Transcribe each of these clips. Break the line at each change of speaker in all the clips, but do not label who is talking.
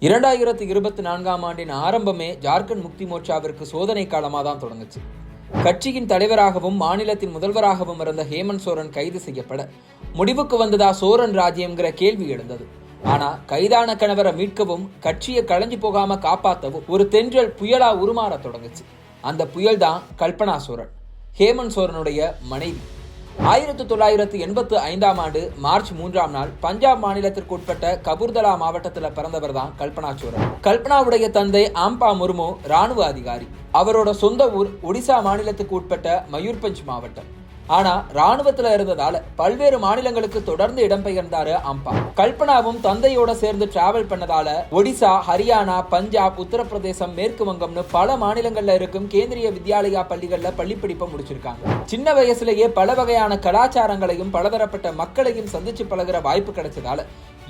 2024ஆம் ஆண்டின் ஆரம்பமே ஜார்க்கண்ட் முக்தி மோர்ச்சாவிற்கு சோதனை காலமாக தான் தொடங்குச்சு. கட்சியின் தலைவராகவும் மாநிலத்தின் முதல்வராகவும் இருந்த ஹேமந்த் சோரன் கைது செய்யப்பட முடிவுக்கு வந்ததா சோரன் ராஜ்யம்ங்கிற கேள்வி எழுந்தது. ஆனா கைதான கணவரை மீட்கவும் கட்சியை களைஞ்சு போகாம காப்பாற்றவும் ஒரு தென்றல் புயலா உருமாற தொடங்குச்சு. அந்த புயல் தான் கல்பனா சோரன், ஹேமந்த் சோரனுடைய மனைவி. 1985ஆம் ஆண்டு மார்ச் 3ஆம் நாள் பஞ்சாப் மாநிலத்திற்கு உட்பட்ட கபூர்தலா மாவட்டத்தில் பிறந்தவர் தான் கல்பனா சோரன். கல்பனாவுடைய தந்தை ஆம்பா முர்மு ராணுவ அதிகாரி. அவரோட சொந்த ஊர் ஒடிசா மாநிலத்துக்கு உட்பட்ட மயூர்பஞ்ச் மாவட்டம். ஆனா ராணுவத்துல இருந்ததால பல்வேறு மாநிலங்களுக்கு தொடர்ந்து இடம்பெயர்ந்தாரு ஆம்பா. கல்பனாவும் தந்தையோட சேர்ந்து டிராவல் பண்ணதால ஒடிசா, ஹரியானா, பஞ்சாப், உத்தரப்பிரதேசம், மேற்கு வங்கம்னு பல மாநிலங்கள்ல இருக்கும் கேந்திரிய வித்யாலயா பள்ளிகள்ல பள்ளிப்படிப்பை முடிச்சிருக்காங்க. சின்ன வயசுலயே பல வகையான கலாச்சாரங்களையும் பலதரப்பட்ட மக்களையும் சந்திச்சு பழகிற வாய்ப்பு கிடைச்சதால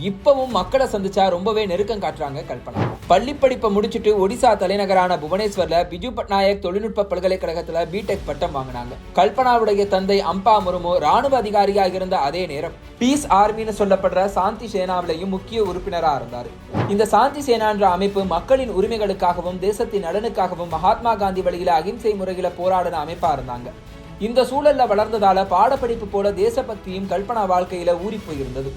இப்பவும் மக்களை சந்திச்சா ரொம்பவே நெருக்கம் காட்டுறாங்க கல்பனா. பள்ளிப்படிப்பை முடிச்சுட்டு ஒடிசா தலைநகரான புவனேஸ்வர்ல பிஜு பட்நாயக் தொழில்நுட்ப பல்கலைக்கழகத்துல பிடெக் பட்டம் வாங்கினாங்க. கல்பனாவுடைய தந்தை அம்பா முர்மு ராணுவ அதிகாரியாக இருந்த அதே நேரம் பீஸ் ஆர்மின்னு சொல்லப்படுற சாந்தி சேனாவிலையும் முக்கிய உறுப்பினரா இருந்தார். இந்த சாந்தி சேனா என்ற அமைப்பு மக்களின் உரிமைகளுக்காகவும் தேசத்தின் நலனுக்காகவும் மகாத்மா காந்தி வழியில அகிம்சை முறையில போராடின அமைப்பா இருந்தாங்க. இந்த சூழல்ல வளர்ந்ததால பாடப்படிப்பு போல தேசபக்தியும் கல்பனா வாழ்க்கையில ஊறி போயிருந்தது.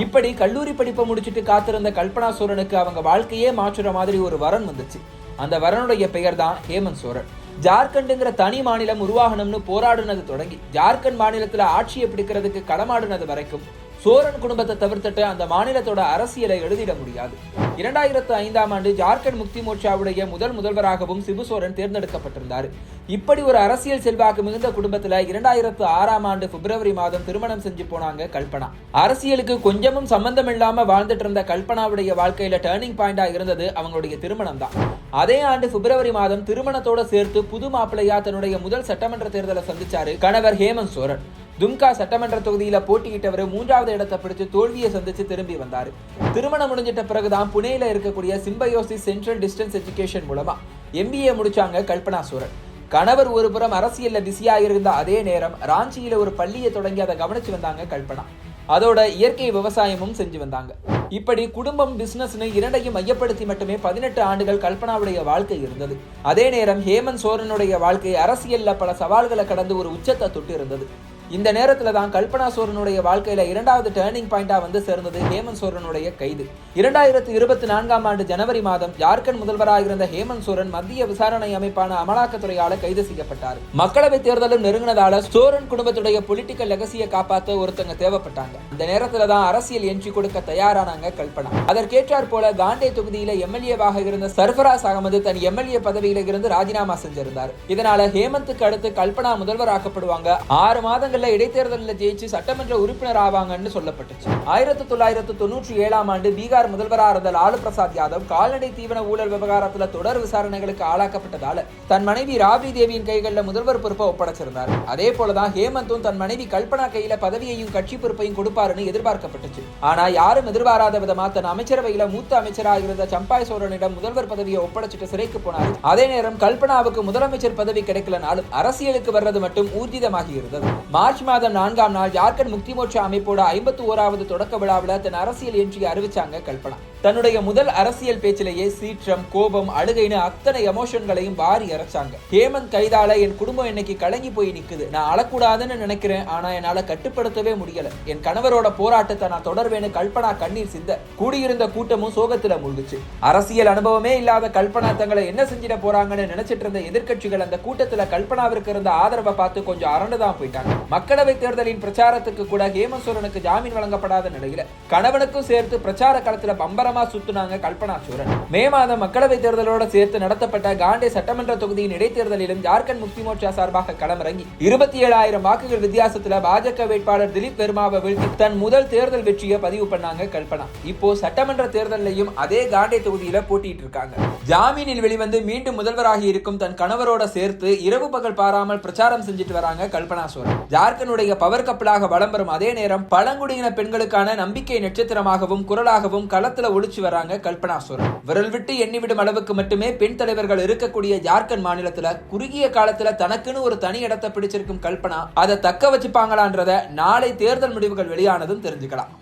இப்படி கல்லூரி படிப்பை முடிச்சுட்டு காத்திருந்த கல்பனா சோரனுக்கு அவங்க வாழ்க்கையே மாற்றுற மாதிரி ஒரு வரன் வந்துச்சு. அந்த வரனுடைய பெயர் தான் ஹேமந்த் சோரன். ஜார்க்கண்ட்ங்கிற தனி மாநிலம் உருவாகணும்னு போராடுனது தொடங்கி ஜார்க்கண்ட் மாநிலத்துல ஆட்சியை பிடிக்கிறதுக்கு களமாடுனது வரைக்கும் சோரன் குடும்பத்தை தவிர்த்துட்டு அந்த மாநிலத்தோட அரசியலை எழுதிட முடியாது. 2005ஆம் ஆண்டு ஜார்க்கண்ட் முக்தி மோர்ச்சாவுடைய முதல்வராகவும் சிபு சோரன் தேர்ந்தெடுக்கப்பட்டிருந்தார். இப்படி ஒரு அரசியல் செல்வாக்கு மிகுந்த குடும்பத்துல 2006ஆம் ஆண்டு பிப்ரவரி மாதம் திருமணம் செஞ்சு போனாங்க கல்பனா. அரசியலுக்கு கொஞ்சமும் சம்பந்தம் இல்லாம வாழ்ந்துட்டு இருந்த கல்பனாவுடைய வாழ்க்கையில டேர்னிங் பாயிண்டா இருந்தது அவங்களுடைய திருமணம் தான். அதே ஆண்டு பிப்ரவரி மாதம் திருமணத்தோட சேர்த்து புது மாப்பிள்ளையா தன்னுடைய முதல் சட்டமன்ற தேர்தலை சந்திச்சாரு கணவர் ஹேமந்த் சோரன். தும்கா சட்டமன்ற தொகுதியில போட்டியிட்டவர் 3வது இடத்தை பிடிச்சு தோல்வியை சந்திச்சு திரும்பி வந்தாரு. திருமணம் முடிஞ்சிட்ட பிறகுதான் புனேல இருக்கக்கூடிய சிம்பயோசிஸ் சென்ட்ரல் டிஸ்டன்ஸ் எஜுகேஷன் மூலமா MBA முடிச்சாங்க கல்பனா சோரன். கணவர் ஒரு புறம் அரசியல்ல பிஸியா இருந்த அதே நேரம் ராஞ்சியில ஒரு பள்ளியை தொடங்கி அதை கவனிச்சு வந்தாங்க கல்பனா. அதோட இயற்கை விவசாயமும் செஞ்சு வந்தாங்க. இப்படி குடும்பம் பிசினஸ்னு இரண்டையும் மையப்படுத்தி மட்டுமே 18 ஆண்டுகள் கல்பனாவுடைய வாழ்க்கை இருந்தது. அதே நேரம் ஹேமந்த் சோரனுடைய வாழ்க்கை அரசியல்ல பல சவால்களை கடந்து ஒரு உச்சத்தை தொட்டு இருந்தது. இந்த நேரத்துல தான் கல்பனா சோரனுடைய வாழ்க்கையில 2வது டேர்னிங் பாயிண்டா வந்து சேர்ந்தது ஹேமந்த் சோரனுடைய கைது. 2024ஆம் ஆண்டு ஜனவரி மாதம் ஜார்க்கண்ட் முதல்வராக இருந்த ஹேமந்த் சோரன் மத்திய விசாரணை அமைப்பான அமலாக்கத்துறையால கைது செய்யப்பட்டார். மக்களவை தேர்தலும் நெருங்கினதால சோரன் குடும்பத்துடைய பொலிட்டிக்கல் லெகசியை காப்பாற்ற ஒருத்தங்க தேவைப்பட்டாங்க. இந்த நேரத்துல தான் அரசியல் என்ட்ரி கொடுக்க தயாரானாங்க கல்பனா. அதற்கேற்றாற் போல காண்டே தொகுதியில MLA-வாக இருந்த சர்ஃபராஸ் அகமது தன் MLA பதவியில இருந்து ராஜினாமா செஞ்சிருந்தார். இதனால ஹேமந்துக்கு அடுத்து கல்பனா முதல்வராக்கப்படுவாங்க. 6 மாதங்கள் இடைத்தேர்தலில் ஜெயிச்சு சட்டமன்ற உறுப்பினர் ஆவாங்கன்னு சொல்லப்பட்டுச்சு. 1997ஆம் ஆண்டு பீகார் முதல்வராக இருந்த லாலு பிரசாத் யாதவ் கால்நடை தீவன ஊழல் விவகாரத்துல தொடர் விசாரணைகளுக்கு ஆளாக்கப்பட்டதால தன் மனைவி ராப்ரி தேவியின் கைகளில் முதல்வர் பொறுப்பை ஒப்படைச்சிருந்தார். அதே போலதான் ஹேமந்தும் தன் மனைவி கல்பனா கையில பதவியையும் கட்சி பொறுப்பையும் கொடுப்பாருன்னு எதிர்பார்க்கப்பட்டுச்சு. ஆனா யாரும் எதிர்பாராத விதமா தன் அமைச்சரவையில மூத்த அமைச்சராக இருந்த சம்பாய் சோரனிடம் முதல்வர் பதவியை ஒப்படைச்சிட்டு சிறைக்கு போனார். அதே நேரம் கல்பனாவுக்கு முதலமைச்சர் பதவி கிடைக்கலனாலும் அரசியலுக்கு வர்றது மட்டும் ஊர்ஜிதமாகி இருந்தது. மார்ச் மாதம் 4ஆம் நாள் ஜார்க்கண்ட் முக்தி மோர்ச்சா அமைப்போட 51வது தொடக்க விழாவில் தன் அரசியல் என்ட்ரியை அறிவிச்சாங்க கல்பனா. தன்னுடைய முதல் அரசியல் பேச்சிலேயே சீற்றம், கோபம், அழுகைன்னு அத்தனை எமோஷன்களையும் வாரி இறைச்சாங்க. ஹேமந்த் கைதால என் குடும்பம் இன்னைக்கு கலங்கி போய் நிக்குது. நான் அழக்கூடாதுன்னு நினைக்கிறேன், ஆனா என்னால கட்டுப்படுத்தவே முடியல. என் கணவரோட போராட்டத்தை நான் தொடர்வேன்னு கல்பனா கண்ணீர் சிந்த கூடியிருந்த கூட்டமும் சோகத்துல மூழ்குச்சு. அரசியல் அனுபவமே இல்லாத கல்பனா தங்களை என்ன செஞ்சிட போறாங்கன்னு நினைச்சிட்டு இருந்த எதிர்கட்சிகள் அந்த கூட்டத்துல கல்பனாவிற்கு இருந்த ஆதரவை பார்த்து கொஞ்சம் அரண்டுதான் போயிட்டாங்க. மக்களவை தேர்தலின் பிரச்சாரத்துக்கு கூட ஹேமந்த் சோரனுக்கு ஜாமீன் வழங்கப்படாத நிலையில கணவனுக்கும் சேர்த்து பிரச்சார களத்துல பம்பரமா சுத்துனாங்க கல்பனா சோரன். மே மாதம் மக்களவை தேர்தலோட சேர்த்து நடத்தப்பட்ட காண்டே சட்டமன்ற தொகுதியின் இடைத்தேர்தலிலும் ஜார்க்கண்ட் முக்தி மோர்ச்சா சார்பாக களமிறங்கி 27,000 வாக்குகள் வித்தியாசத்துல பாஜக வேட்பாளர் திலீப் வெர்மாவை வீழ்த்தி தன் முதல் தேர்தல் வெற்றியை பதிவு பண்ணாங்க கல்பனா. இப்போ சட்டமன்ற தேர்தலையும் அதே காண்டே தொகுதியில போட்டிட்டு இருக்காங்க. ஜாமீனில் வெளிவந்து மீண்டும் முதல்வராகி இருக்கும் தன் கணவரோட சேர்த்து இரவு பகல் பாராமல் பிரச்சாரம் செஞ்சுட்டு வராங்க கல்பனா சோரன். ஜார்க்கண்டுடைய பவர் கப்பலாக வலம் வரும் அதே நேரம் பழங்குடியின பெண்களுக்கான நம்பிக்கை நட்சத்திரமாகவும் குரலாகவும் களத்துல ஒழிச்சு வராங்க கல்பனா சோரன். விரல் விட்டு எண்ணிவிடும் அளவுக்கு மட்டுமே பெண் தலைவர்கள் இருக்கக்கூடிய ஜார்க்கண்ட் மாநிலத்துல குறுகிய காலத்துல தனக்குன்னு ஒரு தனி இடத்தை பிடிச்சிருக்கும் கல்பனா அதை தக்க வச்சுப்பாங்களான்றத நாளை தேர்தல் முடிவுகள் வெளியானதும் தெரிஞ்சுக்கலாம்.